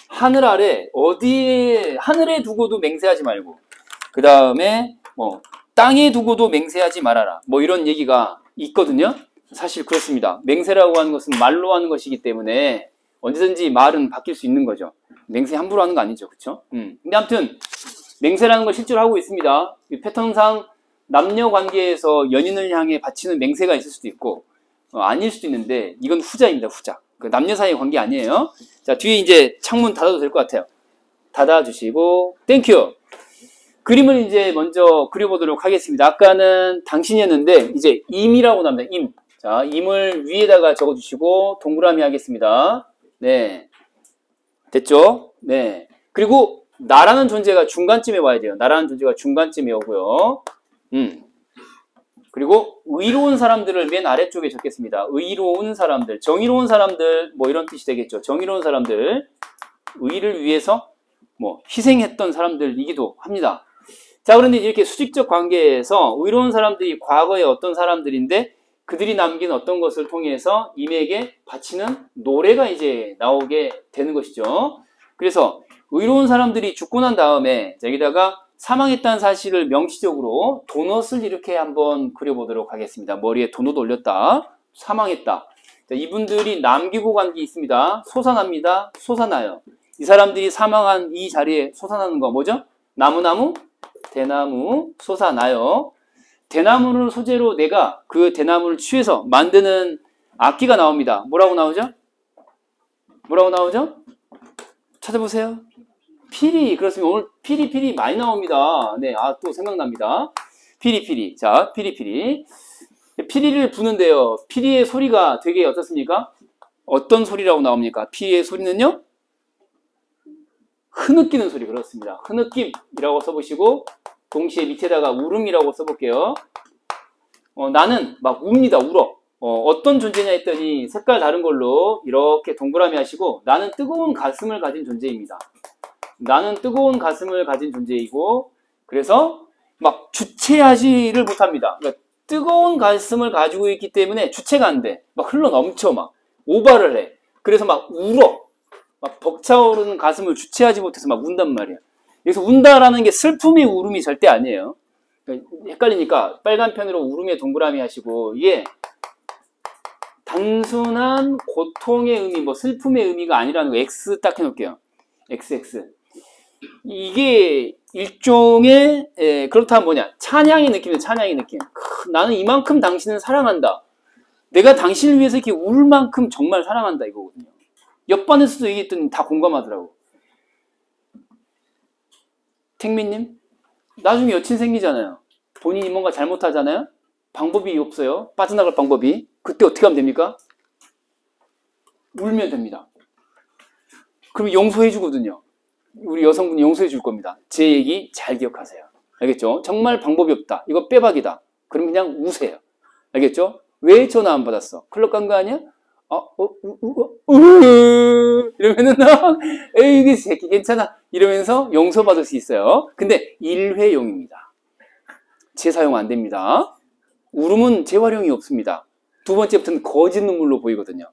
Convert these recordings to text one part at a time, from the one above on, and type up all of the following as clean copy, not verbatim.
하늘 아래 어디에 하늘에 두고도 맹세하지 말고 그 다음에 뭐 땅에 두고도 맹세하지 말아라. 뭐 이런 얘기가 있거든요. 사실 그렇습니다. 맹세라고 하는 것은 말로 하는 것이기 때문에 언제든지 말은 바뀔 수 있는 거죠. 맹세 함부로 하는 거 아니죠. 그렇죠? 근데 아무튼 맹세라는 걸 실제로 하고 있습니다. 이 패턴상 남녀 관계에서 연인을 향해 바치는 맹세가 있을 수도 있고 아닐 수도 있는데 이건 후자입니다. 후자. 그 남녀 사이의 관계 아니에요. 자, 뒤에 이제 창문 닫아도 될 것 같아요. 닫아주시고 땡큐. 그림을 이제 먼저 그려보도록 하겠습니다. 아까는 당신이었는데 이제 임이라고 나옵니다. 임. 자, 임을 위에다가 적어주시고 동그라미 하겠습니다. 네, 됐죠? 네. 그리고 나라는 존재가 중간쯤에 와야 돼요. 나라는 존재가 중간쯤에 오고요. 그리고 의로운 사람들을 맨 아래쪽에 적겠습니다. 의로운 사람들, 정의로운 사람들, 뭐 이런 뜻이 되겠죠. 정의로운 사람들, 의를 위해서 뭐 희생했던 사람들이기도 합니다. 자, 그런데 이렇게 수직적 관계에서 의로운 사람들이 과거에 어떤 사람들인데 그들이 남긴 어떤 것을 통해서 임에게 바치는 노래가 이제 나오게 되는 것이죠. 그래서 의로운 사람들이 죽고 난 다음에 여기다가 사망했다는 사실을 명시적으로 도넛을 이렇게 한번 그려보도록 하겠습니다. 머리에 도넛 올렸다. 사망했다. 자, 이분들이 남기고 간 게 있습니다. 솟아납니다. 솟아나요. 이 사람들이 사망한 이 자리에 솟아나는 거 뭐죠? 나무, 대나무 솟아나요. 대나무를 소재로 내가 그 대나무를 취해서 만드는 악기가 나옵니다. 뭐라고 나오죠? 뭐라고 나오죠? 찾아보세요. 피리. 그렇습니다. 오늘 피리 많이 나옵니다. 네, 또 생각납니다. 피리. 자, 피리. 피리를 부는데요. 피리의 소리가 되게 어떻습니까? 어떤 소리라고 나옵니까? 피리의 소리는요? 흐느끼는 소리. 그렇습니다. 흐느낌이라고 써보시고 동시에 밑에다가 울음이라고 써볼게요. 나는 막 웁니다. 울어. 어떤 존재냐 했더니 색깔 다른 걸로 이렇게 동그라미 하시고 나는 뜨거운 가슴을 가진 존재입니다. 나는 뜨거운 가슴을 가진 존재이고 그래서 막 주체하지를 못합니다. 그러니까 뜨거운 가슴을 가지고 있기 때문에 주체가 안 돼. 막 흘러 넘쳐 막 오바를 해. 그래서 막 울어. 막 벅차오르는 가슴을 주체하지 못해서 막 운단 말이야. 여기서 운다라는 게 슬픔의 울음이 절대 아니에요. 그러니까 헷갈리니까 빨간 편으로 울음에 동그라미 하시고 이게 단순한 고통의 의미, 뭐 슬픔의 의미가 아니라는 거 X 딱 해놓을게요. XX. 이게 일종의 그렇다면 뭐냐? 찬양의 느낌이에요. 찬양의 느낌. 나는 이만큼 당신을 사랑한다. 내가 당신을 위해서 이렇게 울 만큼 정말 사랑한다 이거거든요. 옆반에서도 얘기했더니 다 공감하더라고. 택미님, 나중에 여친 생기잖아요. 본인이 뭔가 잘못하잖아요. 방법이 없어요. 빠져나갈 방법이. 그때 어떻게 하면 됩니까? 울면 됩니다. 그러면 용서해 주거든요. 우리 여성분이 용서해 줄 겁니다. 제 얘기 잘 기억하세요. 알겠죠? 정말 방법이 없다. 이거 빼박이다. 그럼 그냥 우세요. 알겠죠? 왜 전화 안 받았어? 클럽 간 거 아니야? 이러면은 에이 이 새끼 괜찮아 이러면서 용서받을 수 있어요. 근데 일회용입니다. 재사용 안 됩니다. 울음은 재활용이 없습니다. 두 번째부터는 거짓 눈물로 보이거든요.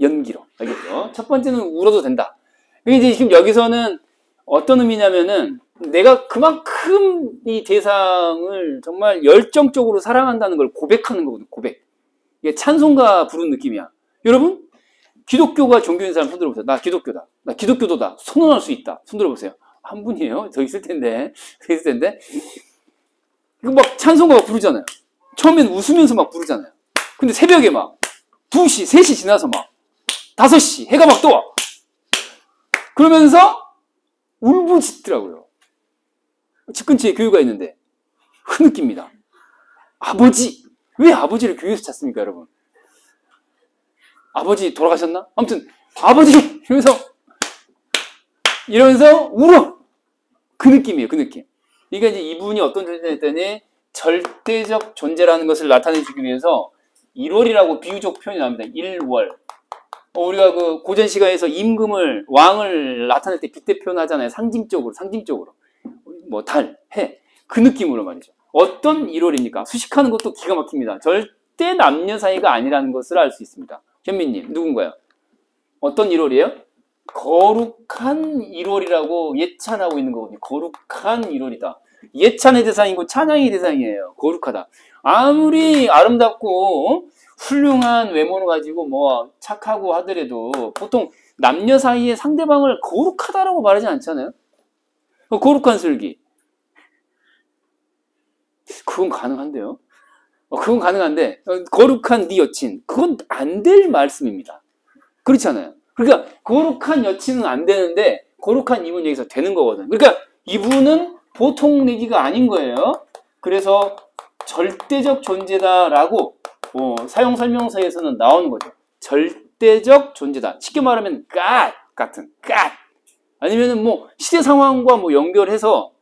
연기로. 알겠죠? 첫 번째는 울어도 된다. 이제 지금 여기서는 어떤 의미냐면은 내가 그만큼 이 대상을 정말 열정적으로 사랑한다는 걸 고백하는 거거든요. 고백. 이게 찬송가 부르는 느낌이야. 여러분, 기독교가 종교인 사람 손 들어보세요. 나 기독교다. 나 기독교도다. 선언할 수 있다. 손 들어보세요. 한 분이에요. 더 있을 텐데. 이거 막 찬송가 막 부르잖아요. 처음엔 웃으면서 막 부르잖아요. 근데 새벽에 막 2시, 3시 지나서 막 5시 해가 막 떠와. 그러면서 울부짖더라고요. 집 근처에 교회가 있는데 흐느낍니다. 아버지. 왜 아버지를 교회에서 찾습니까, 여러분? 아버지 돌아가셨나? 아무튼 아버지 이러면서 울어. 그 느낌이에요. 그 느낌. 그러니까 이제 이분이 어떤 존재였더니 절대적 존재라는 것을 나타내주기 위해서 1월이라고 비유적 표현이 나옵니다. 1월. 우리가 그 고전 시가에서 임금을 왕을 나타낼 때 빗대 표현하잖아요. 상징적으로. 뭐 달, 해. 그 느낌으로 말이죠. 어떤 1월입니까? 수식하는 것도 기가 막힙니다. 절대 남녀 사이가 아니라는 것을 알 수 있습니다. 현미님, 누군가요? 어떤 1월이에요? 거룩한 1월이라고 예찬하고 있는 거거든요. 거룩한 1월이다. 예찬의 대상이고 찬양의 대상이에요. 거룩하다. 아무리 아름답고 훌륭한 외모를 가지고 뭐 착하고 하더라도 보통 남녀 사이에 상대방을 거룩하다라고 말하지 않잖아요. 거룩한 슬기. 그건 가능한데요. 그건 가능한데 거룩한 네 여친. 그건 안 될 말씀입니다. 그렇잖아요. 그러니까 거룩한 여친은 안 되는데 거룩한 이분 여기서 되는 거거든. 그러니까 이분은 보통 얘기가 아닌 거예요. 그래서 절대적 존재다라고 사용 설명서에서는 나오는 거죠. 절대적 존재다. 쉽게 말하면 God 같은 God. 아니면은 뭐 시대 상황과 뭐 연결해서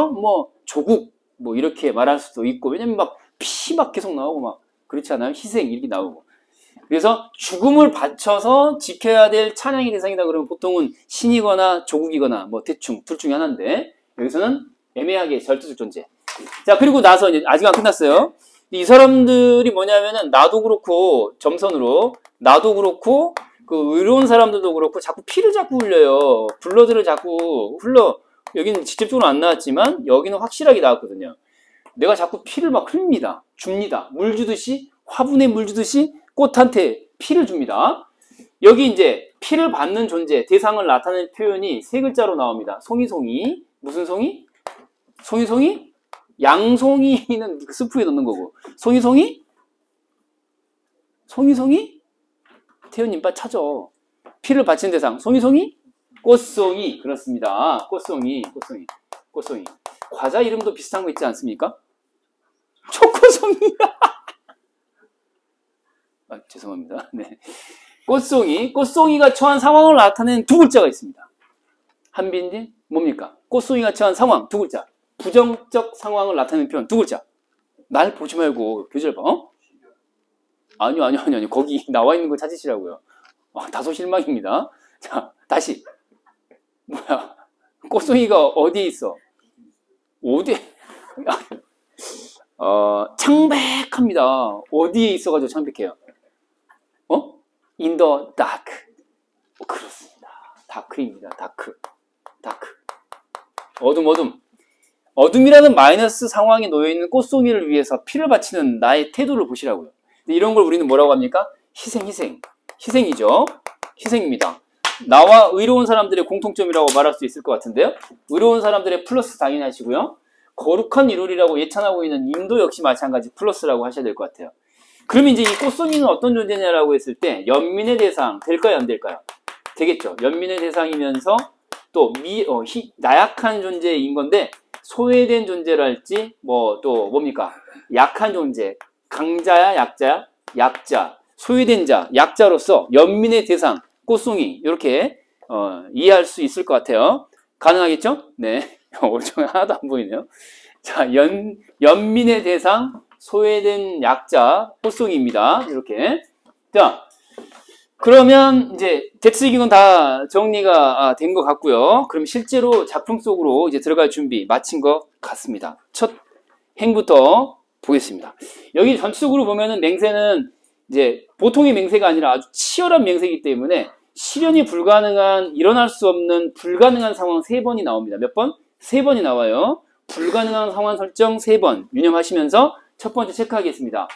뭐 조국 뭐 이렇게 말할 수도 있고, 왜냐면 막 피 막 계속 나오고 막 그렇지 않아요? 희생 이렇게 나오고. 그래서 죽음을 바쳐서 지켜야 될 찬양의 대상이다 그러면 보통은 신이거나 조국이거나 뭐 대충 둘 중에 하나인데, 여기서는 애매하게 절대적 존재. 자, 그리고 나서 이제 아직 안 끝났어요. 이 사람들이 뭐냐면은 나도 그렇고 점선으로 나도 그렇고 그 의로운 사람들도 그렇고 자꾸 피를 자꾸 흘려요. 블러드를 자꾸 흘러. 여기는 직접적으로 안 나왔지만 여기는 확실하게 나왔거든요. 내가 자꾸 피를 막 흘립니다. 줍니다. 물 주듯이, 화분에 물 주듯이 꽃한테 피를 줍니다. 여기 이제 피를 받는 존재, 대상을 나타내는 표현이 세 글자로 나옵니다. 송이송이. 무슨 송이? 송이송이? 양송이는 스프에 넣는 거고. 송이송이? 송이송이? 태연님 빨리 찾아. 피를 바친 대상. 송이송이? 꽃송이. 그렇습니다. 꽃송이. 과자 이름도 비슷한 거 있지 않습니까? 초코송이. 죄송합니다. 네. 꽃송이가 처한 상황을 나타내는 두 글자가 있습니다. 한빈님, 뭡니까? 꽃송이가 처한 상황, 두 글자. 부정적 상황을 나타내는 표현, 두 글자. 날 보지 말고 교재를 봐. 아니요. 거기 나와 있는 거 찾으시라고요. 다소 실망입니다. 자, 다시. 뭐야? 꽃송이가 어디에 있어? 어디? 창백합니다. 어디에 있어가지고 창백해요? In the dark. 그렇습니다. 다크입니다. 다크. 어둠이라는 마이너스 상황에 놓여있는 꽃송이를 위해서 피를 바치는 나의 태도를 보시라고요. 이런 걸 우리는 뭐라고 합니까? 희생이죠. 희생입니다. 나와 의로운 사람들의 공통점이라고 말할 수 있을 것 같은데요. 의로운 사람들의 플러스 당연히 하시고요. 거룩한 1월이라고 예찬하고 있는 인도 역시 마찬가지 플러스라고 하셔야 될 것 같아요. 그러면 이제 이 꽃송이는 어떤 존재냐라고 했을 때 연민의 대상 될까요? 안 될까요? 되겠죠. 연민의 대상이면서 또 나약한 존재인 건데 소외된 존재랄지 뭐 또 뭡니까? 약한 존재. 강자야 약자야? 약자. 소외된 자, 약자로서 연민의 대상, 꽃송이 이렇게 이해할 수 있을 것 같아요. 가능하겠죠? 네. 오른쪽에 하나도 안 보이네요. 자, 연민의 대상, 소외된 약자, 꽃송이입니다. 이렇게. 자, 그러면 이제 대치기는 다 정리가 된 것 같고요. 그럼 실제로 작품 속으로 이제 들어갈 준비 마친 것 같습니다. 첫 행부터 보겠습니다. 여기 전체적으로 보면은 맹세는 이제 보통의 맹세가 아니라 아주 치열한 맹세이기 때문에 실현이 불가능한, 일어날 수 없는 불가능한 상황 3번이 나옵니다. 몇 번? 3번이 나와요. 불가능한 상황 설정 3번 유념하시면서 첫 번째 체크하겠습니다.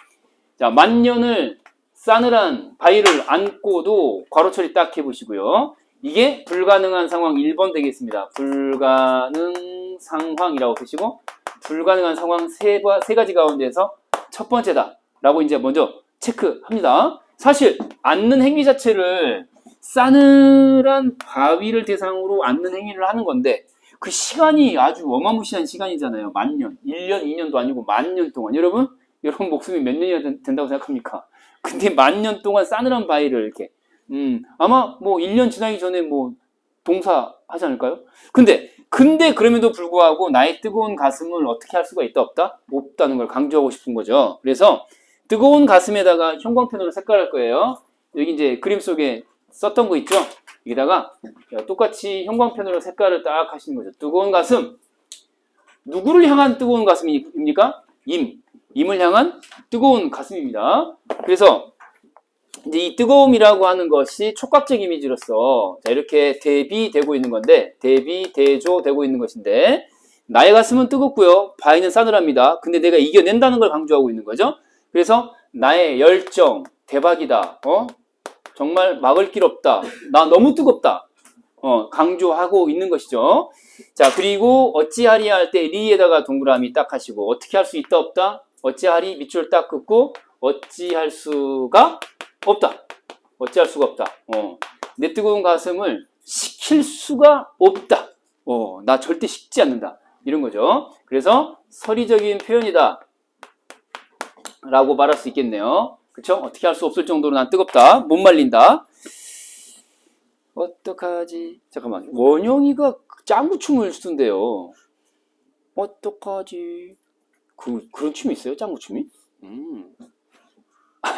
자, 만년을 싸늘한 바위를 안고도 괄호 처리 딱 해보시고요. 이게 불가능한 상황 1번 되겠습니다. 불가능 상황이라고 쓰시고 불가능한 상황 세 가지 가운데서 첫 번째다 라고 이제 먼저 체크합니다. 사실 앉는 행위 자체를 싸늘한 바위를 대상으로 앉는 행위를 하는 건데 그 시간이 아주 어마무시한 시간이잖아요. 만년, 1년, 2년도 아니고 만년 동안. 여러분 목숨이 몇 년이나 된다고 생각합니까? 근데 만년 동안 싸늘한 바위를 이렇게 아마 뭐 1년 지나기 전에 뭐 동사 하지 않을까요? 근데 그럼에도 불구하고 나의 뜨거운 가슴을 어떻게 할 수가 있다 없다? 없다는 걸 강조하고 싶은 거죠. 그래서 뜨거운 가슴에다가 형광펜으로 색깔할 거예요. 여기 이제 그림 속에 썼던 거 있죠? 여기다가 똑같이 형광펜으로 색깔을 딱 하시는 거죠. 뜨거운 가슴. 누구를 향한 뜨거운 가슴입니까? 임을 향한 뜨거운 가슴입니다. 그래서 이제 이 뜨거움이라고 하는 것이 촉각적 이미지로서 자, 이렇게 대비되고 있는 건데, 대조되고 있는 것인데, 나의 가슴은 뜨겁고요. 바위는 싸늘합니다. 근데 내가 이겨낸다는 걸 강조하고 있는 거죠. 그래서 나의 열정, 대박이다. 정말 막을 길 없다. 나 너무 뜨겁다. 강조하고 있는 것이죠. 자, 그리고 어찌하리야 할 때 리에다가 동그라미 딱 하시고, 어떻게 할 수 있다 없다? 어찌하리 밑줄 딱 긋고, 어찌할 수가 없다. 어찌할 수가 없다. 내 뜨거운 가슴을 식힐 수가 없다. 나 절대 식지 않는다. 이런 거죠. 그래서 서리적인 표현이다. 라고 말할 수 있겠네요. 그쵸? 어떻게 할 수 없을 정도로 난 뜨겁다. 못 말린다. 어떡하지? 잠깐만. 원영이가 짱구춤을 추던데요. 어떡하지? 그런 춤이 있어요? 짱구춤이?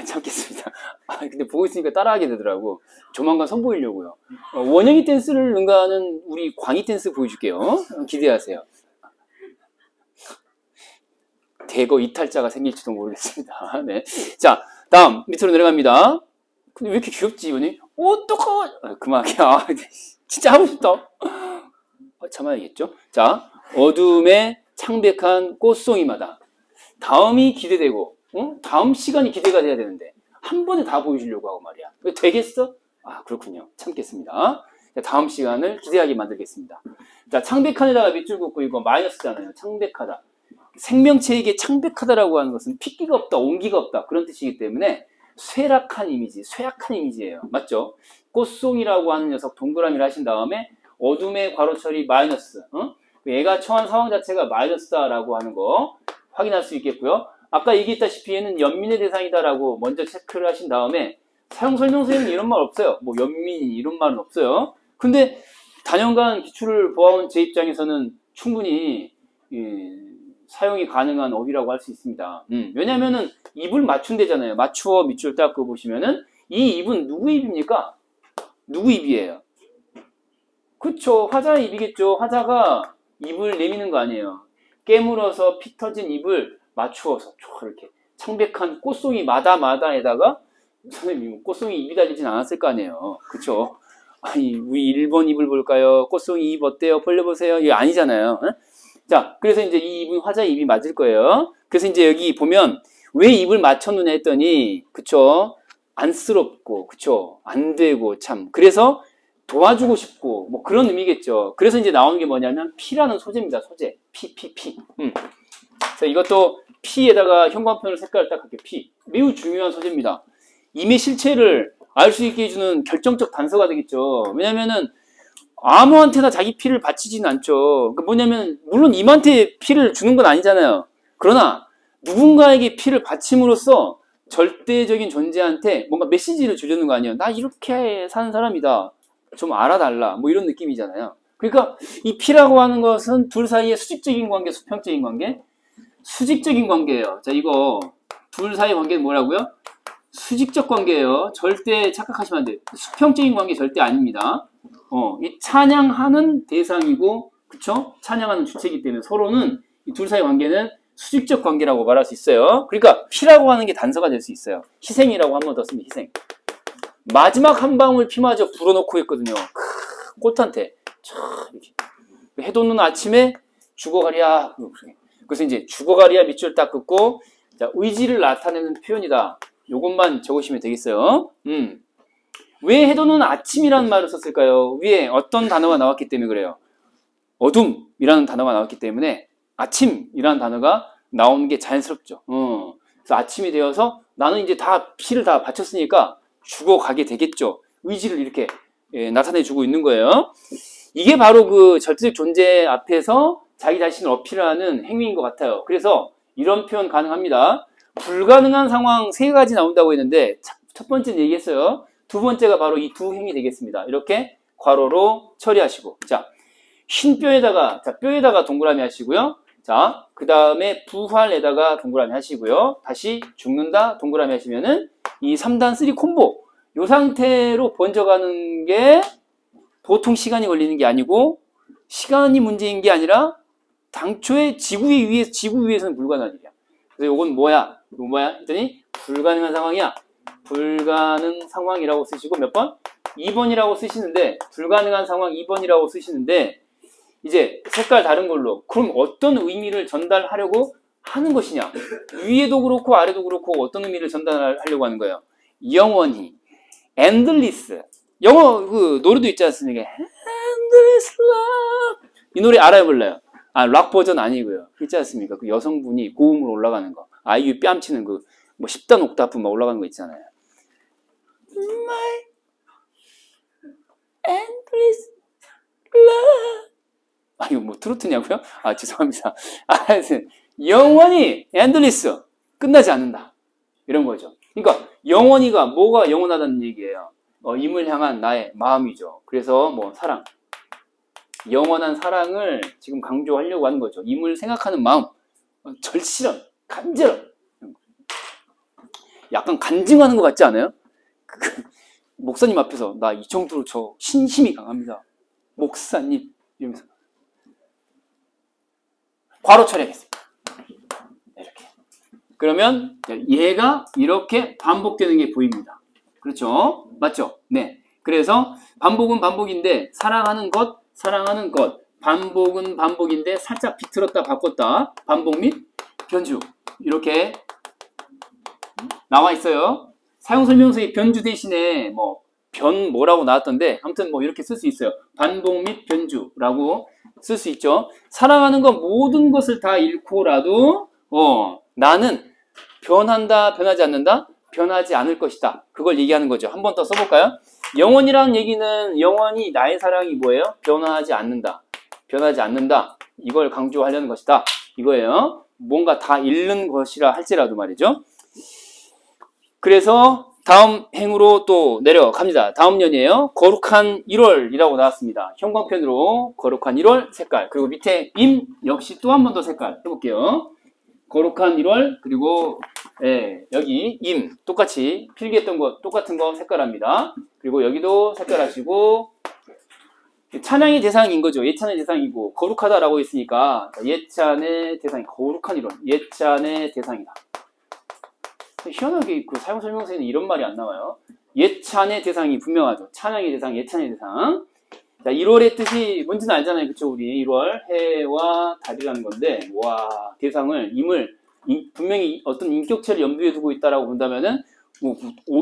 참겠습니다. 근데 보고 있으니까 따라하게 되더라고. 조만간 선보이려고요. 원영이 댄스를 능가하는 우리 광희 댄스 보여줄게요. 기대하세요. 대거 이탈자가 생길지도 모르겠습니다. 네. 자, 다음 밑으로 내려갑니다. 근데 왜 이렇게 귀엽지 이분이? 어떡하? 그만이야. 진짜 하고 싶다. 참아야겠죠. 자, 어둠의 창백한 꽃송이마다. 다음이 기대되고, 다음 시간이 기대가 돼야 되는데 한 번에 다 보여주려고 하고 말이야. 되겠어? 그렇군요. 참겠습니다. 자, 다음 시간을 기대하게 만들겠습니다. 자, 창백한에다가 밑줄 긋고 이거 마이너스잖아요. 창백하다. 생명체에게 창백하다라고 하는 것은 핏기가 없다, 온기가 없다 그런 뜻이기 때문에 쇠락한 이미지, 쇠약한 이미지예요. 맞죠? 꽃송이라고 하는 녀석 동그라미를 하신 다음에 어둠의 괄호 처리 마이너스. 얘가 처한 상황 자체가 마이너스다라고 하는 거 확인할 수 있겠고요. 아까 얘기했다시피 얘는 연민의 대상이다라고 먼저 체크를 하신 다음에 사용 설명서에는 이런 말 없어요. 뭐 연민 이런 말은 없어요. 근데 단연간 기출을 보아온 제 입장에서는 충분히 사용이 가능한 어휘라고 할 수 있습니다. 왜냐면은 입을 맞춘대잖아요. 맞추어 밑줄 딱 그거 보시면은 이 입은 누구 입입니까? 누구 입이에요? 그쵸. 화자의 입이겠죠. 화자가 입을 내미는 거 아니에요. 깨물어서 피 터진 입을 맞추어서 이렇게 창백한 꽃송이 마다에다가 선생님 꽃송이 입이 달리진 않았을 거 아니에요. 그쵸? 아니 우리 1번 입을 볼까요? 꽃송이 입 어때요? 벌려보세요. 이거 아니잖아요. 자, 그래서 이제 이 입은 화자의 입이 맞을 거예요. 그래서 이제 여기 보면 왜 입을 맞췄느냐 했더니, 그쵸? 안쓰럽고, 그쵸? 안 되고, 참. 그래서 도와주고 싶고, 뭐 그런 의미겠죠. 그래서 이제 나오는 게 뭐냐면, 피라는 소재입니다. 소재. 피. 자, 이것도 피에다가 현관편을 색깔을 딱 할게요. 피. 매우 중요한 소재입니다. 임의 실체를 알 수 있게 해주는 결정적 단서가 되겠죠. 왜냐면은, 아무한테나 자기 피를 바치지는 않죠. 그 뭐냐면 물론 임한테 피를 주는 건 아니잖아요. 그러나 누군가에게 피를 바침으로써 절대적인 존재한테 뭔가 메시지를 주려는 거 아니에요. 나 이렇게 사는 사람이다. 좀 알아달라. 뭐 이런 느낌이잖아요. 그러니까 이 피라고 하는 것은 둘 사이의 수직적인 관계, 수평적인 관계? 수직적인 관계예요. 자, 이거 둘 사이 관계는 뭐라고요? 수직적 관계예요. 절대 착각하시면 안 돼요. 수평적인 관계 절대 아닙니다. 이 찬양하는 대상이고, 그쵸? 찬양하는 주체이기 때문에 서로는 이 둘 사이 관계는 수직적 관계라고 말할 수 있어요. 그러니까 피라고 하는 게 단서가 될 수 있어요. 희생이라고 한 번 더 쓰면 희생. 마지막 한 방울 피마저 불어넣고 했거든요. 꽃한테. 이렇게. 해돋는 아침에 죽어가랴. 그래서 이제 죽어가랴 밑줄 딱 긋고, 자, 의지를 나타내는 표현이다. 요것만 적으시면 되겠어요. 왜 해돋는 아침이라는 말을 썼을까요? 위에 어떤 단어가 나왔기 때문에 그래요. 어둠이라는 단어가 나왔기 때문에 아침이라는 단어가 나오는 게 자연스럽죠. 그래서 아침이 되어서 나는 이제 다 피를 다 바쳤으니까 죽어가게 되겠죠. 의지를 이렇게 나타내주고 있는 거예요. 이게 바로 그 절대적 존재 앞에서 자기 자신을 어필하는 행위인 것 같아요. 그래서 이런 표현 가능합니다. 불가능한 상황 3가지 나온다고 했는데 첫 번째는 얘기했어요. 두 번째가 바로 이 두 행위 되겠습니다. 이렇게 괄호로 처리하시고, 자, 흰 뼈에다가, 자, 뼈에다가 동그라미 하시고요. 자, 그 다음에 부활에다가 동그라미 하시고요. 다시 죽는다 동그라미 하시면은 이 3단 3 콤보, 이 상태로 번져가는 게 보통 시간이 걸리는 게 아니고 시간이 문제인 게 아니라 당초에 지구 위에서는 불가능한 일이야. 그래서 이건 뭐야? 이건 뭐야? 했더니 불가능한 상황이야. 불가능 상황이라고 쓰시고 몇 번? 2번이라고 쓰시는데 불가능한 상황 2번이라고 쓰시는데 이제 색깔 다른 걸로 그럼 어떤 의미를 전달하려고 하는 것이냐? 위에도 그렇고 아래도 그렇고 어떤 의미를 전달하려고 하는 거예요? 영원히 endless 영어 그 노래도 있지 않습니까? endless love 이 노래 알아요 몰라요? 아, 락 버전 아니고요. 있지 않습니까? 그 여성분이 고음으로 올라가는 거. 아이유 뺨치는 그 뭐 10단 옥타프 막 올라가는 거 있잖아요. My endless love. 아, 이거 뭐 트로트냐고요? 아, 죄송합니다. 아, 영원히 endless 끝나지 않는다. 이런 거죠. 그러니까 영원히가 뭐가 영원하다는 얘기예요. 임을 향한 나의 마음이죠. 그래서 뭐 사랑. 영원한 사랑을 지금 강조하려고 하는 거죠. 임을 생각하는 마음. 절실함, 간절함. 약간 간증하는 것 같지 않아요? 목사님 앞에서 나 이 정도로 저 신심이 강합니다. 목사님 이러면서 괄호 처리하겠습니다. 이렇게. 그러면 얘가 이렇게 반복되는 게 보입니다. 그렇죠? 맞죠? 네. 그래서 반복은 반복인데 사랑하는 것, 사랑하는 것. 반복은 반복인데 살짝 비틀었다 바꿨다. 반복 및 변주. 이렇게 나와 있어요. 사용설명서의 변주 대신에 뭐 변 뭐라고 나왔던데 아무튼 뭐 이렇게 쓸 수 있어요. 반복 및 변주라고 쓸 수 있죠. 사랑하는 것 모든 것을 다 잃고라도 나는 변한다, 변하지 않는다, 변하지 않을 것이다. 그걸 얘기하는 거죠. 한 번 더 써볼까요? 영원이라는 얘기는 영원히 나의 사랑이 뭐예요? 변하지 않는다. 변하지 않는다. 이걸 강조하려는 것이다. 이거예요. 뭔가 다 잃는 것이라 할지라도 말이죠. 그래서 다음 행으로 또 내려갑니다. 다음 년이에요. 거룩한 1월이라고 나왔습니다. 형광펜으로 거룩한 1월 색깔. 그리고 밑에 임 역시 또 한 번 더 색깔 해볼게요. 거룩한 1월 그리고 여기 임 똑같이 필기했던 거 똑같은 거 색깔합니다. 그리고 여기도 색깔 하시고 찬양의 대상인 거죠. 예찬의 대상이고 거룩하다라고 했으니까 예찬의 대상이 거룩한 1월 예찬의 대상이다. 희한하게 그 사용설명서에는 이런 말이 안 나와요. 예찬의 대상이 분명하죠. 찬양의 대상, 예찬의 대상. 자, 1월의 뜻이 뭔지는 알잖아요. 그쵸? 우리 1월 해와 달이라는 건데 와 대상을 임을 분명히 어떤 인격체를 염두에 두고 있다라고 본다면은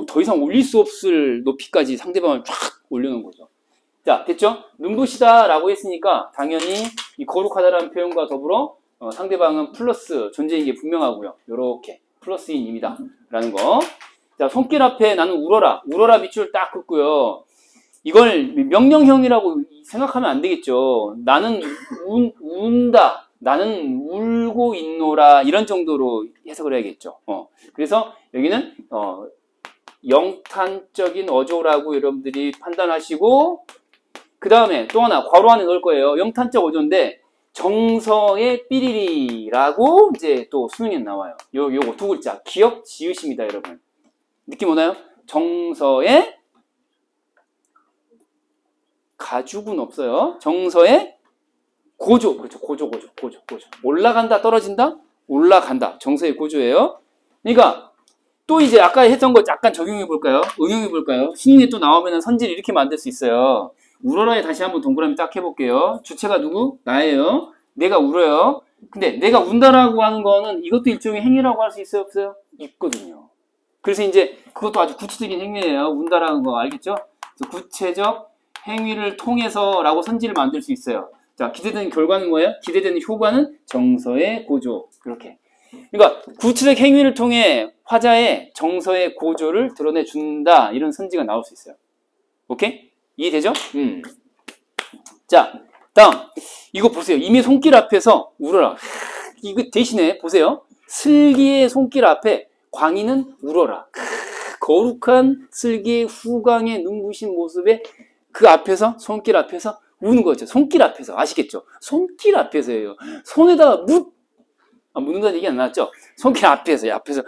더 이상 올릴 수 없을 높이까지 상대방을 쫙 올려놓은 거죠. 자, 됐죠? 눈부시다라고 했으니까 당연히 이 거룩하다라는 표현과 더불어 상대방은 플러스 존재인 게 분명하고요. 요렇게 플러스인 임이다 라는 거. 자, 손길 앞에 나는 울어라. 울어라 밑줄 딱 긋고요. 이걸 명령형이라고 생각하면 안 되겠죠. 나는 운다. 나는 울고 있노라. 이런 정도로 해석을 해야겠죠. 그래서 여기는 영탄적인 어조라고 여러분들이 판단하시고 그 다음에 또 하나 괄호 안에 넣을 거예요. 영탄적 어조인데 정서의 삐리리라고 이제 또 수능에 나와요. 요거 두 글자 기억 지으십니다, 여러분. 느낌 오나요? 정서의 가죽은 없어요. 정서의 고조. 그렇죠. 고조. 올라간다, 떨어진다? 올라간다. 정서의 고조예요. 그러니까 또 이제 아까 했던 거 약간 적용해 볼까요? 응용해 볼까요? 수능에 또 나오면 선지를 이렇게 만들 수 있어요. 울어라에 다시 한번 동그라미 딱 해볼게요. 주체가 누구? 나예요. 내가 울어요. 근데 내가 운다라고 하는 거는 이것도 일종의 행위라고 할 수 있어요? 없어요? 있거든요. 그래서 이제 그것도 아주 구체적인 행위예요. 운다라는 거 알겠죠? 그래서 구체적 행위를 통해서라고 선지를 만들 수 있어요. 자, 기대되는 결과는 뭐예요? 기대되는 효과는 정서의 고조. 그렇게. 그러니까 구체적 행위를 통해 화자의 정서의 고조를 드러내준다. 이런 선지가 나올 수 있어요. 오케이? 이해되죠? 자, 다음. 이거 보세요. 이미 손길 앞에서 울어라. 이거 대신에 보세요. 슬기의 손길 앞에 광희는 울어라. 거룩한 슬기의 후광의 눈부신 모습에 그 앞에서 손길 앞에서 우는 거죠. 손길 앞에서. 아시겠죠? 손길 앞에서예요. 손에다가 묻는다는 얘기 안 나왔죠? 손길 앞에서요. 앞에서.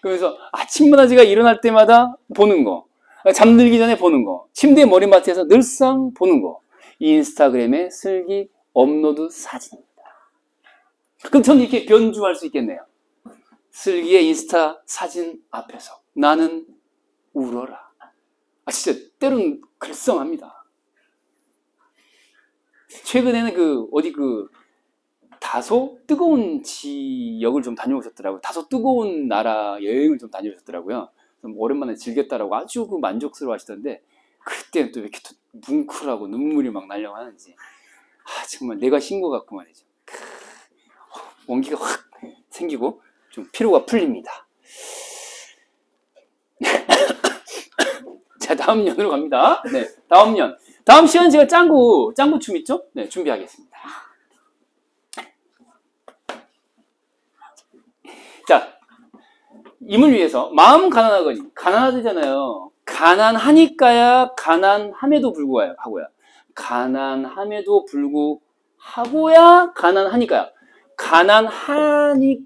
그러면서 아침마다지가 일어날 때마다 보는 거. 잠들기 전에 보는 거. 침대 머리맡에서 늘상 보는 거. 인스타그램에 슬기 업로드 사진입니다. 그럼 저는 이렇게 변주할 수 있겠네요. 슬기의 인스타 사진 앞에서 나는 울어라. 아, 진짜 때로는 글썽합니다. 최근에는 다소 뜨거운 지역을 좀 다녀오셨더라고요. 다소 뜨거운 나라 여행을 좀 다녀오셨더라고요. 오랜만에 즐겼다라고 아주 만족스러워 하시던데, 그때는 또 왜 이렇게 또 뭉클하고 눈물이 막 나려고 하는지. 아, 정말 내가 신 것 같고 말이죠. 원기가 확 생기고 좀 피로가 풀립니다. 자, 다음 년으로 갑니다. 네, 다음 년. 다음 시간 제가 짱구춤 있죠? 네, 준비하겠습니다. 자, 임을 위해서 마음 가난하거니, 가난하잖아요. 가난하니까야 가난함에도 불구하고야. 가난함에도 불구하고야 가난하니까야. 가난하니까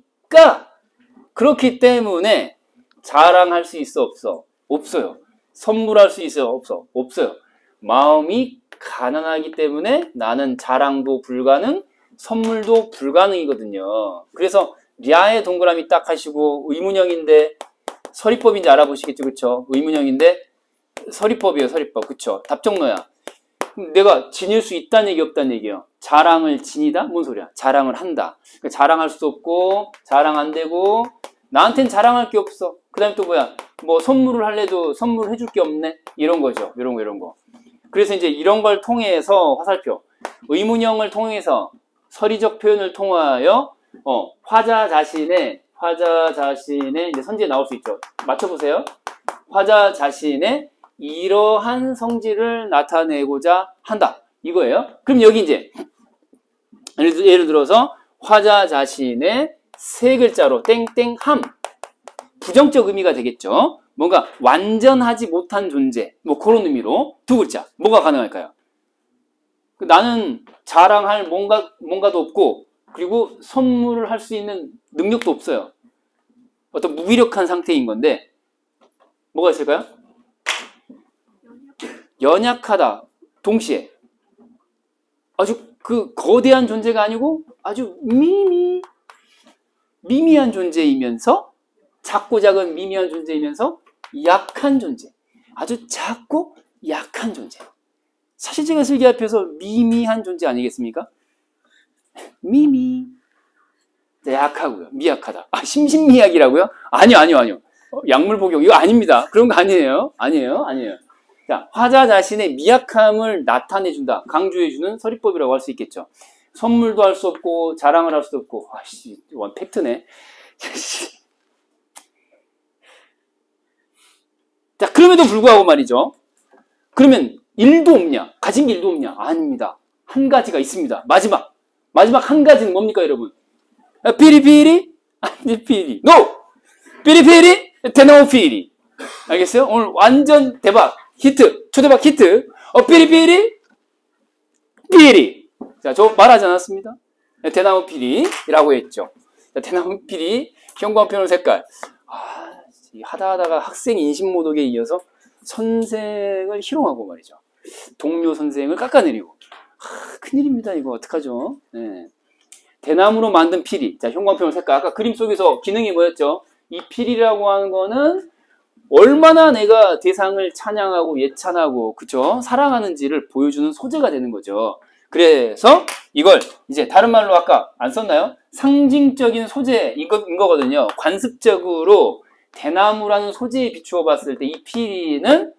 그렇기 때문에 자랑할 수 있어 없어? 없어요. 선물할 수 있어요 없어? 없어요. 마음이 가난하기 때문에 나는 자랑도 불가능, 선물도 불가능이거든요. 그래서 랴의 동그라미 딱 하시고 의문형인데 서리법인지 알아보시겠죠, 그쵸? 의문형인데 서리법이에요, 서리법. 그쵸? 답정너야. 내가 지닐 수 있다는 얘기 없다는 얘기예요. 자랑을 지니다? 뭔 소리야? 자랑을 한다. 그러니까 자랑할 수 없고 자랑 안 되고 나한텐 자랑할 게 없어. 그 다음에 또 뭐야? 뭐 선물을 할래도 선물 해줄 게 없네? 이런 거죠. 이런 거. 그래서 이제 이런 걸 통해서 화살표. 의문형을 통해서 서리적 표현을 통하여 화자 자신의 이제 선지에 나올 수 있죠. 맞춰보세요. 화자 자신의 이러한 성질을 나타내고자 한다. 이거예요. 그럼 여기 이제 예를 들어서 화자 자신의 세 글자로 땡땡함. 부정적 의미가 되겠죠. 뭔가 완전하지 못한 존재. 뭐 그런 의미로 두 글자. 뭐가 가능할까요? 나는 자랑할 뭔가도 없고 그리고 선물을 할 수 있는 능력도 없어요. 어떤 무기력한 상태인 건데 뭐가 있을까요? 연약하다. 동시에 아주 그 거대한 존재가 아니고 아주 미미한 존재이면서 작고 작은 미미한 존재이면서 약한 존재. 아주 작고 약한 존재. 사실 제가 슬기 앞에서 미미한 존재 아니겠습니까? 약하고요. 미약하다. 아, 심신미약이라고요? 아니요. 약물 복용. 이거 아닙니다. 그런 거 아니에요. 아니에요. 자, 화자 자신의 미약함을 나타내준다. 강조해주는 서리법이라고 할 수 있겠죠. 선물도 할 수 없고, 자랑을 할 수도 없고. 아씨, 원 팩트네. 자, 그럼에도 불구하고 말이죠. 그러면 일도 없냐? 가진 게 일도 없냐? 아닙니다. 한 가지가 있습니다. 마지막 한 가지는 뭡니까, 여러분? 피리피리? 아니, 피리. 노! 피리피리? 테너피리. 알겠어요? 오늘 완전 대박. 히트. 초대박 히트. 피리피리? 피리. 자, 저 말하지 않았습니다? 대나무피리라고 했죠. 자, 대나무피리, 형광펜으로 색깔. 하다가 학생 인신모독에 이어서 선생을 희롱하고 말이죠. 동료 선생을 깎아내리고. 큰일입니다, 이거. 어떡하죠? 네. 대나무로 만든 피리. 자, 형광펜으로 색깔. 아까 그림 속에서 기능이 뭐였죠? 이 피리라고 하는 거는 얼마나 내가 대상을 찬양하고 예찬하고, 그쵸? 사랑하는지를 보여주는 소재가 되는 거죠. 그래서 이걸 이제 다른 말로 아까 안 썼나요? 상징적인 소재인 거거든요. 관습적으로 대나무라는 소재에 비추어 봤을 때 이 피리는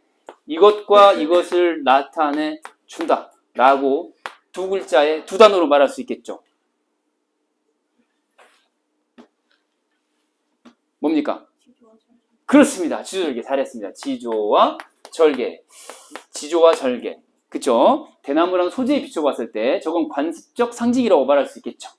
이것과 이것을 나타내 준다 라고 두 글자에 두 단어로 말할 수 있겠죠. 뭡니까? 그렇습니다. 지조절개 잘했습니다. 지조와 절개. 그쵸? 대나무라는 소재에 비춰봤을 때 저건 관습적 상징이라고 말할 수 있겠죠.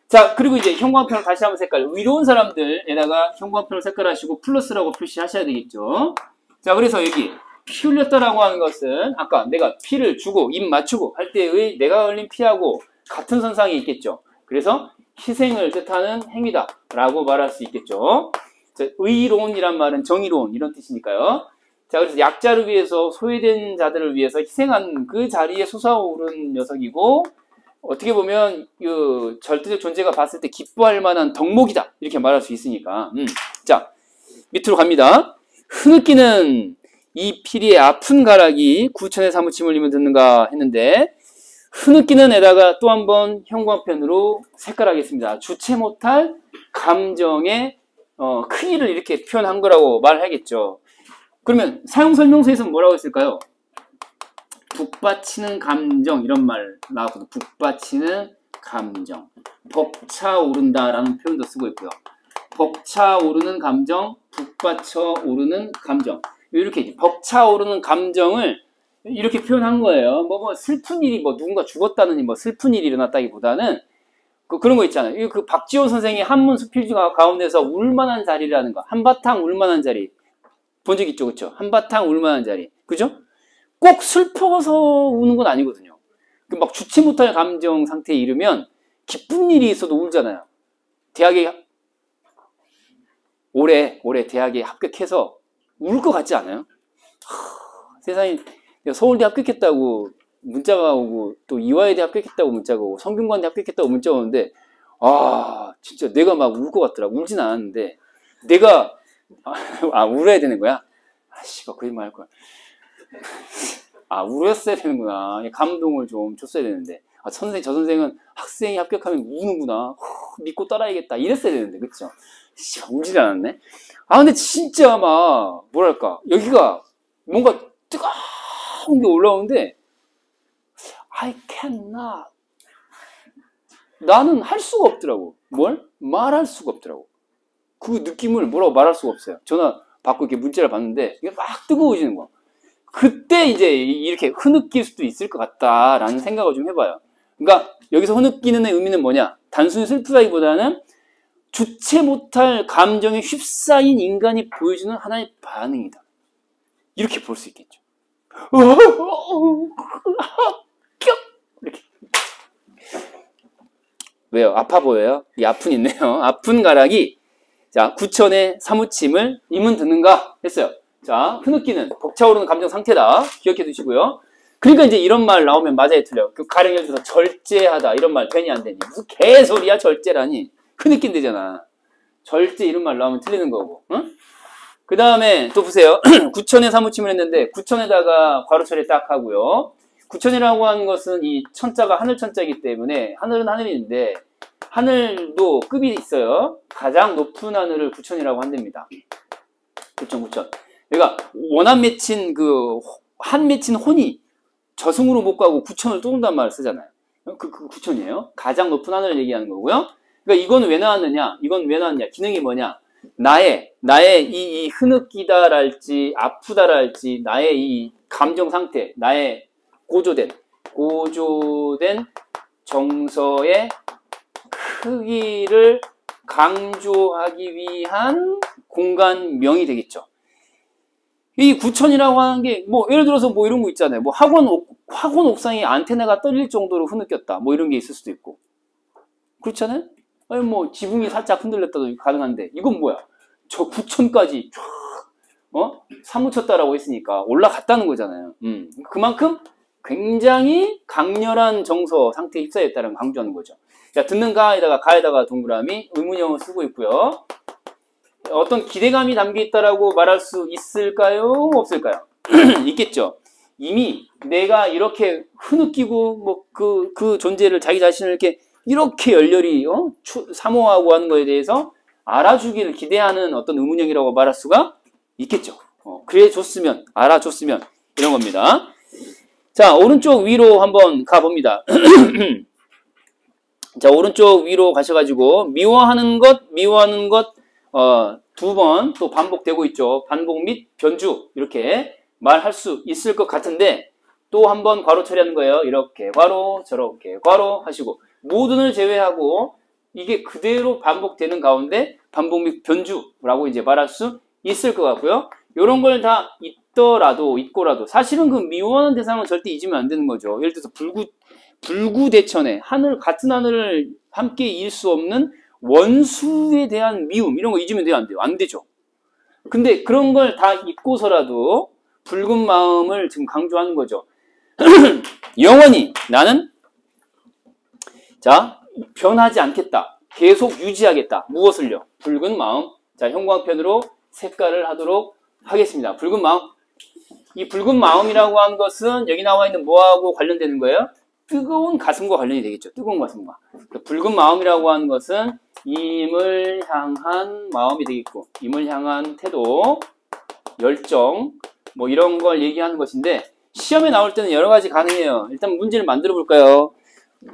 자, 그리고 이제 형광펜을 다시 한번 색깔. 의로운 사람들에다가 형광펜을 색깔 하시고 플러스라고 표시하셔야 되겠죠. 자, 그래서 여기 피 흘렸다라고 하는 것은 아까 내가 피를 주고 입 맞추고 할 때의 내가 흘린 피하고 같은 선상에 있겠죠. 그래서 희생을 뜻하는 행위다 라고 말할 수 있겠죠. 자, 의로운이란 말은 정의로운 이런 뜻이니까요. 자, 그래서 약자를 위해서 소외된 자들을 위해서 희생한 그 자리에 솟아오른 녀석이고 어떻게 보면 그 절대적 존재가 봤을 때 기뻐할 만한 덕목이다 이렇게 말할 수 있으니까. 자, 밑으로 갑니다. 흐느끼는 이 피리의 아픈 가락이 구천의 사무침을 이면 듣는가 했는데, 흐느끼는 에다가 또 한 번 형광펜으로 색깔하겠습니다. 주체 못할 감정의 크기를 이렇게 표현한 거라고 말하겠죠. 그러면 사용 설명서에서는 뭐라고 했을까요? 북받치는 감정, 이런 말 나왔거든요. 북받치는 감정, 벅차오른다라는 표현도 쓰고 있고요. 벅차오르는 감정, 북받쳐 오르는 감정, 이렇게 벅차오르는 감정을 이렇게 표현한 거예요. 뭐 슬픈 일이, 뭐 누군가 죽었다느니 뭐 슬픈 일이 일어났다기보다는 그런 거 있잖아요. 그 박지호 선생이 한문 수필지 가운데서 울만한 자리라는 거, 한바탕 울만한 자리 본 적 있죠, 그렇죠? 한바탕 울만한 자리, 그죠? 꼭 슬퍼서 우는 건 아니거든요. 막 주체 못할 감정 상태에 이르면 기쁜 일이 있어도 울잖아요. 대학에 올해 대학에 합격해서 울 것 같지 않아요? 세상에, 서울대 합격했다고 문자가 오고, 또 이화여대 합격했다고 문자가 오고, 성균관대 합격했다고 문자가 오는데, 진짜 내가 막 울 것 같더라. 울진 않았는데, 내가, 울어야 되는 거야? 씨발, 거짓말 할 거야. 울었어야 되는구나. 감동을 좀 줬어야 되는데. 저 선생은 학생이 합격하면 우는구나. 믿고 따라야겠다. 이랬어야 되는데, 그쵸? 울지 않았네? 근데 진짜 뭐랄까. 여기가 뭔가 뜨거운 게 올라오는데, I cannot. 나는 할 수가 없더라고. 뭘? 말할 수가 없더라고. 그 느낌을 뭐라고 말할 수가 없어요. 전화 받고 이렇게 문자를 받는데, 이게 막 뜨거워지는 거야. 그때 이제 이렇게 흐느낄 수도 있을 것 같다라는 생각을 좀 해봐요. 그러니까 여기서 흐느끼는 의미는 뭐냐? 단순히 슬프다기보다는 주체 못할 감정에 휩싸인 인간이 보여주는 하나의 반응이다. 이렇게 볼 수 있겠죠. 이렇게. 왜요? 아파 보여요? 이 아픈 있네요. 아픈 가락이, 자, 구천의 사무침을 이문 듣는가 했어요. 자, 흐느끼는 벅차오르는 감정 상태다. 기억해 두시고요. 그러니까 이제 이런 말 나오면 맞아요, 틀려. 가령 예를 들어서 절제하다, 이런 말 괜히 안 되니. 무슨 개소리야, 절제라니. 흐느낀대잖아. 절제 이런 말 나오면 틀리는 거고. 응? 그 다음에 또 보세요. 구천의 사무침을 했는데, 구천에다가 괄호 처리 딱 하고요. 구천이라고 하는 것은 이 천자가 하늘 천자이기 때문에, 하늘은 하늘인데, 하늘도 급이 있어요. 가장 높은 하늘을 구천이라고 한답니다. 구천. 그러니까 원한 맺힌 한 맺힌 혼이 저승으로 못 가고 구천을 또 온단 말을 쓰잖아요. 그 구천이에요. 가장 높은 하늘을 얘기하는 거고요. 그러니까 이건 왜 나왔느냐? 기능이 뭐냐? 나의 이 흐느끼다랄지 아프다랄지 나의 이 감정 상태, 나의 고조된 정서의 크기를 강조하기 위한 공간명이 되겠죠. 이 구천이라고 하는 게, 예를 들어서 이런 거 있잖아요. 학원 옥상에 안테나가 떨릴 정도로 흐느꼈다. 이런 게 있을 수도 있고. 그렇잖아요? 아니, 지붕이 살짝 흔들렸다도 가능한데, 이건 뭐야? 저 구천까지 사무쳤다라고 했으니까 올라갔다는 거잖아요. 그만큼 굉장히 강렬한 정서 상태에 휩싸였다는 걸 강조하는 거죠. 자, 듣는가에다가 가에다가 동그라미, 의문형을 쓰고 있고요. 어떤 기대감이 담겨있다라고 말할 수 있을까요? 없을까요? 있겠죠. 이미 내가 이렇게 흐느끼고 그 존재를, 자기 자신을 이렇게 열렬히 사모하고 하는 거에 대해서 알아주기를 기대하는 어떤 의문형이라고 말할 수가 있겠죠. 그래 줬으면, 알아줬으면, 이런 겁니다. 자, 오른쪽 위로 한번 가봅니다. 자, 오른쪽 위로 가셔가지고 미워하는 것 두 번 또 반복되고 있죠. 반복 및 변주, 이렇게 말할 수 있을 것 같은데, 또 한 번 괄호 처리하는 거예요. 이렇게 괄호, 저렇게 괄호 하시고, 모든을 제외하고 이게 그대로 반복되는 가운데 반복 및 변주라고 이제 말할 수 있을 것 같고요. 이런 걸 다 있고라도 사실은 그 미워하는 대상은 절대 잊으면 안 되는 거죠. 예를 들어서 불구대천에 같은 하늘을 함께 이을 수 없는 원수에 대한 미움, 이런 거 잊으면 돼요, 안 돼요? 안 되죠. 근데 그런 걸 다 잊고서라도 붉은 마음을 지금 강조하는 거죠. 영원히 나는 자, 변하지 않겠다. 계속 유지하겠다. 무엇을요? 붉은 마음. 자, 형광펜으로 색깔을 하도록 하겠습니다. 붉은 마음. 이 붉은 마음이라고 하는 것은 여기 나와 있는 뭐하고 관련되는 거예요? 뜨거운 가슴과 관련이 되겠죠. 뜨거운 가슴과. 붉은 마음이라고 하는 것은 임을 향한 마음이 되겠고, 임을 향한 태도, 열정, 뭐 이런 걸 얘기하는 것인데, 시험에 나올 때는 여러 가지 가능해요. 일단 문제를 만들어 볼까요?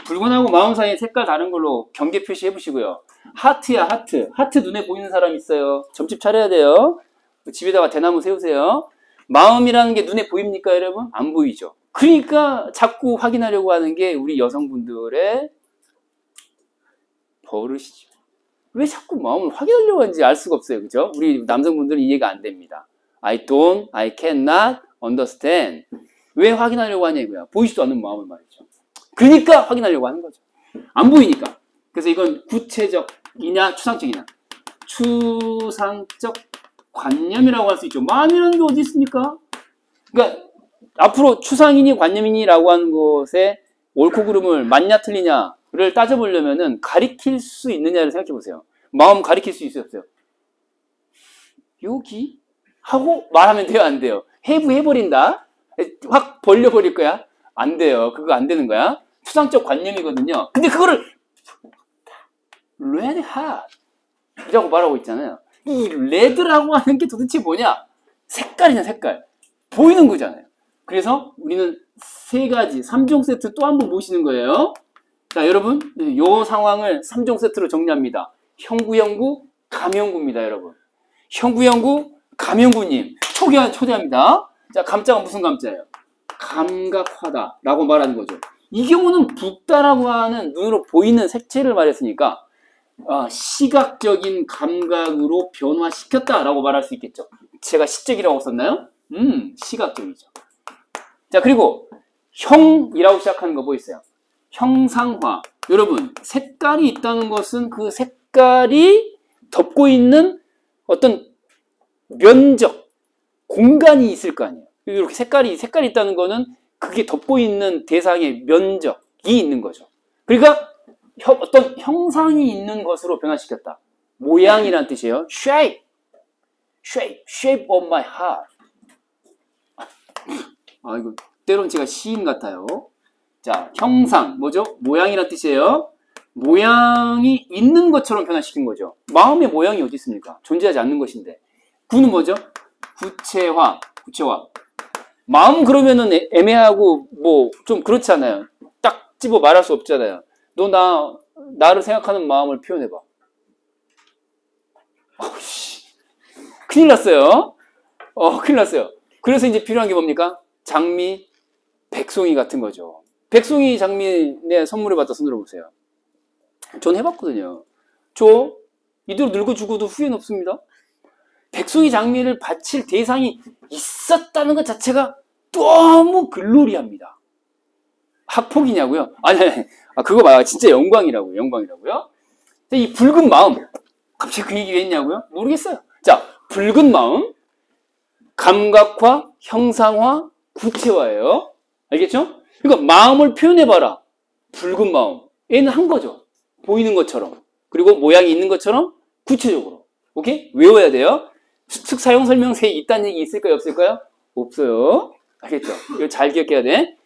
붉은하고 마음 사이에 색깔 다른 걸로 경계 표시해 보시고요. 하트야, 하트. 하트 눈에 보이는 사람 있어요. 점집 차려야 돼요. 집에다가 대나무 세우세요. 마음이라는 게 눈에 보입니까, 여러분? 안 보이죠. 그러니까 자꾸 확인하려고 하는 게 우리 여성분들의 버릇이죠. 왜 자꾸 마음을 확인하려고 하는지 알 수가 없어요. 그죠? 우리 남성분들은 이해가 안 됩니다. I cannot understand. 왜 확인하려고 하냐 이거야. 보이지도 않는 마음을 말이죠. 그러니까 확인하려고 하는 거죠. 안 보이니까. 그래서 이건 구체적이냐 추상적이냐. 추상적 관념이라고 할 수 있죠. 마음이라는 게 어디 있습니까? 그러니까 앞으로 추상이니 관념이니라고 하는 것에 옳고 그름을 맞냐 틀리냐를 따져보려면은 가리킬 수 있느냐를 생각해 보세요. 마음 가리킬 수 있어요, 없어요? 여기 하고 말하면 돼요, 안 돼요? 해버린다. 확 벌려버릴 거야. 안 돼요. 그거 안 되는 거야. 추상적 관념이거든요. 근데 그거를 red hot 이라고 말하고 있잖아요. 이 레드라고 하는 게 도대체 뭐냐? 색깔이냐, 색깔. 보이는 거잖아요. 그래서 우리는 세 가지, 3종 세트 또 한 번 모시는 거예요. 자, 여러분, 이 상황을 3종 세트로 정리합니다. 형구, 감형구입니다, 여러분. 형구, 감형구님. 초대합니다. 자, 감자가 무슨 감자예요? 감각화다라고 말하는 거죠. 이 경우는 붓다라고 하는 눈으로 보이는 색채를 말했으니까 시각적인 감각으로 변화시켰다라고 말할 수 있겠죠. 제가 시적이라고 썼나요? 시각적이죠. 자, 그리고 형이라고 시작하는 거 뭐 있어요? 형상화. 여러분, 색깔이 있다는 것은 그 색깔이 덮고 있는 어떤 면적, 공간이 있을 거 아니에요. 이렇게 색깔이 있다는 거는 그게 덮고 있는 대상의 면적이 있는 거죠. 그러니까 어떤 형상이 있는 것으로 변화시켰다. 모양이란 뜻이에요. shape of my heart. 이거 때론 제가 시인 같아요. 자, 형상 뭐죠? 모양이란 뜻이에요. 모양이 있는 것처럼 변화시킨 거죠. 마음의 모양이 어디 있습니까? 존재하지 않는 것인데. 구는 뭐죠? 구체화. 마음 그러면은 애매하고 뭐 좀 그렇잖아요. 딱 집어 말할 수 없잖아요. 너 나를 생각하는 마음을 표현해봐. 큰일 났어요. 큰일 났어요. 그래서 이제 필요한 게 뭡니까? 장미, 백송이 같은 거죠. 백송이 장미 내 선물을 받다 손 들어보세요. 전 해봤거든요. 이대로 늙어 죽어도 후회는 없습니다. 백송이 장미를 바칠 대상이 있었다는 것 자체가 너무 글로리합니다. 학폭이냐고요? 아니, 그거 봐요. 진짜 영광이라고요. 이 붉은 마음. 갑자기 그 얘기를 했냐고요? 모르겠어요. 자, 붉은 마음, 감각화, 형상화, 구체화예요. 알겠죠? 그러니까 마음을 표현해봐라. 붉은 마음. 얘는 한 거죠. 보이는 것처럼. 그리고 모양이 있는 것처럼 구체적으로. 오케이? 외워야 돼요. 수특 사용 설명서에 있다는 얘기 있을까요? 없을까요? 없어요. 알겠죠? 이거 잘 기억해야 돼.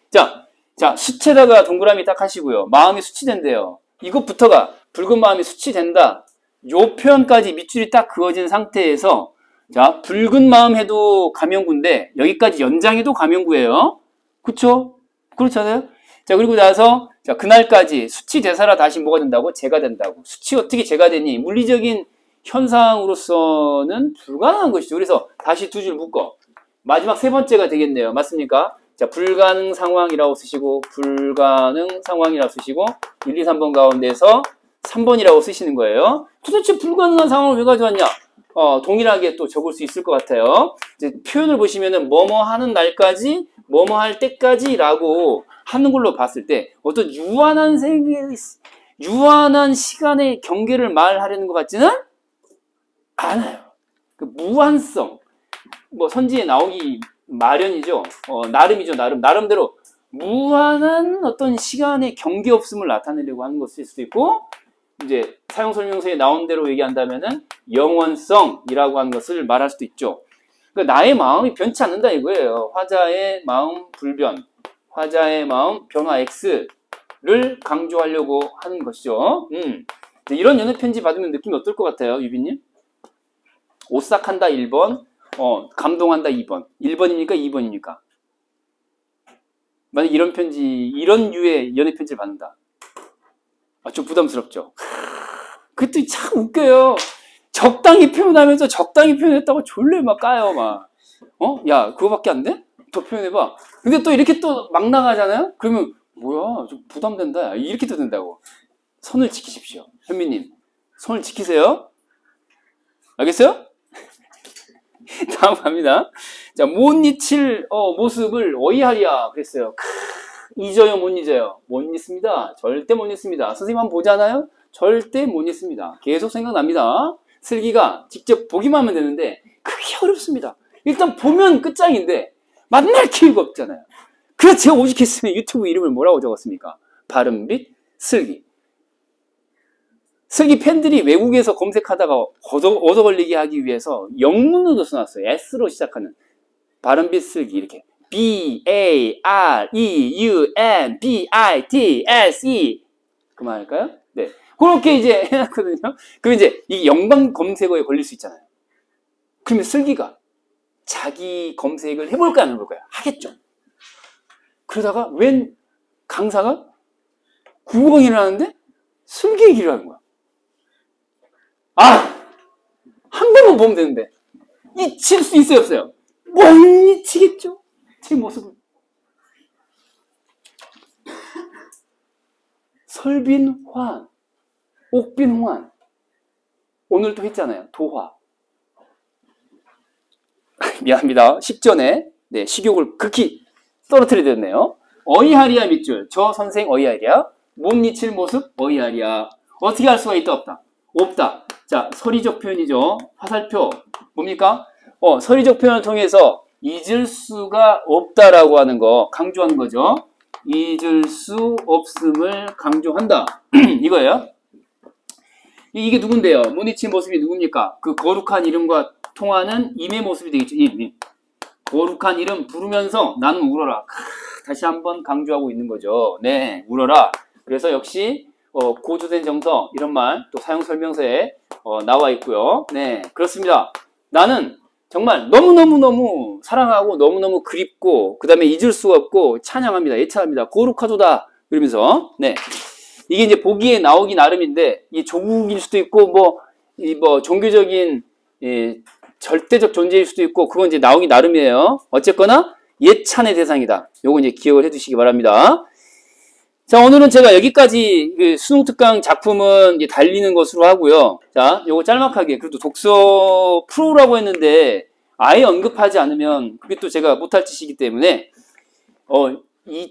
자, 수치에다가 동그라미 딱 하시고요. 마음이 수치된대요. 이것부터가 붉은 마음이 수치된다. 요 표현까지 밑줄이 딱 그어진 상태에서 자, 붉은 마음 해도 감형구인데 여기까지 연장해도 감형구예요. 그쵸? 그렇잖아요? 자, 그리고 나서 자, 그날까지 수치 대사라 다시 뭐가 된다고? 재가 된다고. 수치 어떻게 재가 되니? 물리적인 현상으로서는 불가능한 것이죠. 그래서 다시 두 줄 묶어. 마지막 세 번째가 되겠네요. 맞습니까? 자, 불가능 상황이라고 쓰시고 불가능 상황이라고 쓰시고 1, 2, 3번 가운데서 3번이라고 쓰시는 거예요. 도대체 불가능한 상황을 왜 가져왔냐? 동일하게 또 적을 수 있을 것 같아요. 이제 표현을 보시면은 뭐뭐 하는 날까지 뭐뭐 할 때까지라고 하는 걸로 봤을 때 어떤 유한한 시간의 경계를 말하려는 것 같지는 않아요. 그 무한성, 뭐 선지에 나오기 마련이죠. 나름이죠. 나름대로 무한한 어떤 시간의 경계 없음을 나타내려고 하는 것일 수도 있고, 이제 사용 설명서에 나온 대로 얘기한다면은 영원성이라고 하는 것을 말할 수도 있죠. 그러니까 나의 마음이 변치 않는다 이거예요. 화자의 마음 불변, 화자의 마음 변화 X를 강조하려고 하는 것이죠. 이런 연애 편지 받으면 느낌이 어떨 것 같아요, 유빈님? 오싹한다 1번, 감동한다 2번. 1번입니까? 2번입니까? 만약 이런 편지, 이런 류의 연애 편지를 받는다. 좀 부담스럽죠? 그것도 참 웃겨요. 적당히 표현하면서 적당히 표현했다고 졸래 막 까요, 막. 야, 그거밖에 안 돼? 더 표현해봐. 근데 또 이렇게 또 막 나가잖아요? 그러면, 뭐야, 좀 부담된다. 이렇게 또 된다고. 선을 지키십시오. 현미님, 선을 지키세요. 알겠어요? 다음 갑니다. 자, 못 잊힐 모습을 어이하리야 그랬어요. 잊어요, 못 잊어요? 못 잊습니다. 절대 못 잊습니다. 선생님 한번 보잖아요? 절대 못 잊습니다. 계속 생각납니다. 슬기가 직접 보기만 하면 되는데 그게 어렵습니다. 일단 보면 끝장인데 만날 기회가 없잖아요. 그래서 제가 오직했으면 유튜브 이름을 뭐라고 적었습니까? 바른빛 슬기. 슬기 팬들이 외국에서 검색하다가 얻어 걸리게 하기 위해서 영문으로 써놨어요. S로 시작하는 바른빛 슬기 이렇게 BAREUNBITSE 그만 할까요? 네, 그렇게 이제 해놨거든요. 그럼 이제 이 영방 검색어에 걸릴 수 있잖아요. 그러면 슬기가 자기 검색을 해볼까 안 해볼까요? 하겠죠. 그러다가 웬 강사가 국어강의를 하는데 슬기 얘기를 하는 거야. 한 번만 보면 되는데 잊힐 수 있어요, 없어요? 못 잊히겠죠? 제 모습을. 설빈환, 옥빈환. 오늘 또 했잖아요. 도화. 미안합니다. 식전에 식욕을 극히 떨어뜨려야 됐네요. 어이하리야 밑줄. 저 선생 어이하리야. 못 잊힐 모습 어이하리야. 어떻게 할 수가 있다 없다? 없다. 자, 서리적 표현이죠. 화살표 뭡니까? 서리적 표현을 통해서 잊을 수가 없다라고 하는 거 강조하는 거죠. 잊을 수 없음을 강조한다. 이거예요. 이게 누군데요? 못 잊힌 모습이 누굽니까? 그 거룩한 이름과 통하는 임의 모습이 되겠죠. 임. 거룩한 이름 부르면서 나는 울어라. 다시 한번 강조하고 있는 거죠. 네, 울어라. 그래서 역시 고조된 정서 이런 말 또 사용 설명서에 나와 있고요. 네, 그렇습니다. 나는 정말 너무너무 사랑하고 너무너무 그립고 그 다음에 잊을 수가 없고 찬양합니다. 예찬합니다. 거룩하도다. 그러면서 네, 이게 이제 보기에 나오기 나름인데 이 조국일 수도 있고 뭐 종교적인 절대적 존재일 수도 있고 그건 이제 나오기 나름이에요. 어쨌거나 예찬의 대상이다. 요거 이제 기억을 해두시기 바랍니다. 자, 오늘은 제가 여기까지 그 수능 특강 작품은 이제 달리는 것으로 하고요. 자, 요거 짤막하게 그래도 독서 프로라고 했는데 아예 언급하지 않으면 그게 또 제가 못할 짓이기 때문에 이